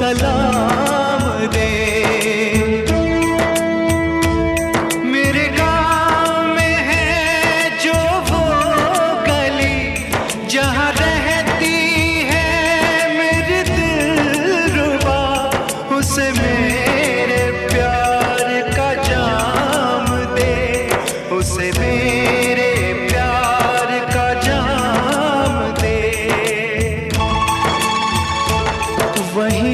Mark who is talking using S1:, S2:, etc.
S1: सलाम दे। मेरे गाँव में है जो वो गली जहाँ रहती है मेरी दिलरुबा, उसे मेरे प्यार का जाम दे, उसे मेरे प्यार का जाम दे। वही